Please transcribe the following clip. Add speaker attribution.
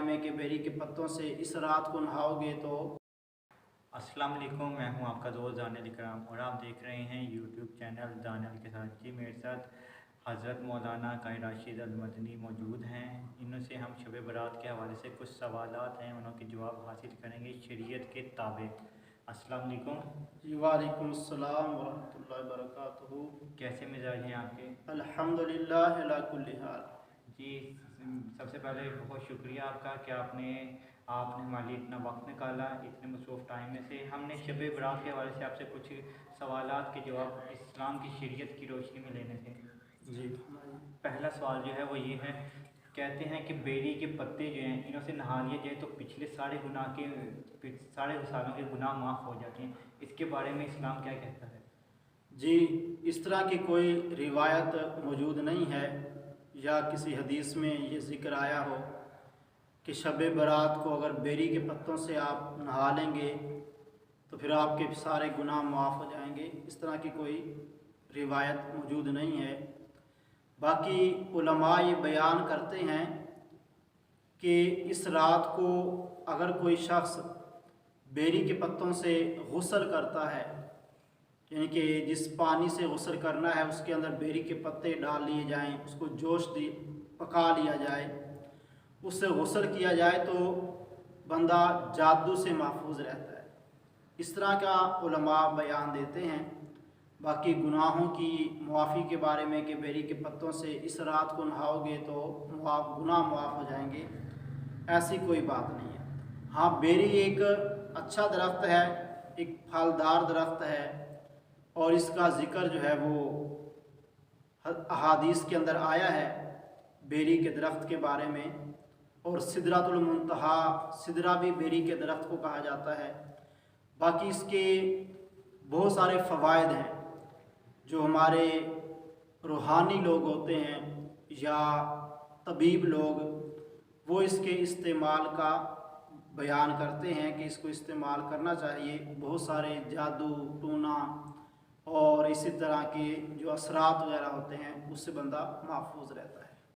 Speaker 1: में कि बेरी के पत्तों से इस रात को नहाओगे तो।
Speaker 2: अस्सलाम वालेकुम, मैं हूं आपका दोस्त दानियल इकराम और आप देख रहे हैं यूट्यूब चैनल दानियल के साथ। जी मेरे साथ हज़रत मौलाना कायद राशिद अल मदनी मौजूद हैं। इनसे हम शब बारात के हवाले से कुछ सवालात हैं, उनके जवाब हासिल करेंगे शरीयत के ताबे। अस्सलाम वालेकुम।
Speaker 1: जी वालेकुम अस्सलाम वरहमतुल्लाहि वबरकातुहू।
Speaker 2: कैसे मिजाज हैं आपके?
Speaker 1: अल्हम्दुलिल्लाह अला कुल्ली हाल।
Speaker 2: जी सबसे पहले बहुत शुक्रिया आपका कि आपने हमारे लिए इतना वक्त निकाला इतने मसरूफ़ टाइम में से। हमने शब बारात के हवाले से आपसे कुछ सवालात के जवाब इस्लाम की शरीयत की रोशनी में लेने थे।
Speaker 1: जी
Speaker 2: पहला सवाल जो है वो ये है, कहते हैं कि बेरी के पत्ते जो हैं इनों से नहा लिया जाए तो पिछले सारे सालों के गुनाह माफ़ हो जाते हैं। इसके बारे में इस्लाम क्या कहता है?
Speaker 1: जी, इस तरह की कोई रिवायत मौजूद नहीं है या किसी हदीस में ये ज़िक्र आया हो कि शब बारात को अगर बेरी के पत्तों से आप नहा लेंगे तो फिर आपके सारे गुनाह माफ़ हो जाएंगे। इस तरह की कोई रिवायत मौजूद नहीं है। बाकी उलमा ये बयान करते हैं कि इस रात को अगर कोई शख्स बेरी के पत्तों से गुस्ल करता है, यानी कि जिस पानी से गुस्ल करना है उसके अंदर बेरी के पत्ते डाल लिए जाएं, उसको पका लिया जाए, उससे गुस्ल किया जाए तो बंदा जादू से महफूज रहता है। इस तरह का उलमा बयान देते हैं। बाकी गुनाहों की मुआफ़ी के बारे में कि बेरी के पत्तों से इस रात को नहाओगे तो गुनाह मुआफ़ हो जाएंगे, ऐसी कोई बात नहीं है। हाँ, बेरी एक अच्छा दरख्त है, एक फलदार दरख्त है और इसका ज़िक्र जो है वो अहादीस के अंदर आया है बेरी के दरख्त के बारे में। और सिदरातुल मुंतहा, सिदरा भी बेरी के दरख्त को कहा जाता है। बाकी इसके बहुत सारे फ़वाइद हैं जो हमारे रूहानी लोग होते हैं या तबीब लोग, वो इसके इस्तेमाल का बयान करते हैं कि इसको इस्तेमाल करना चाहिए। बहुत सारे जादू टूना और इसी तरह के जो असरात वगैरह होते हैं उससे बंदा महफूज रहता है।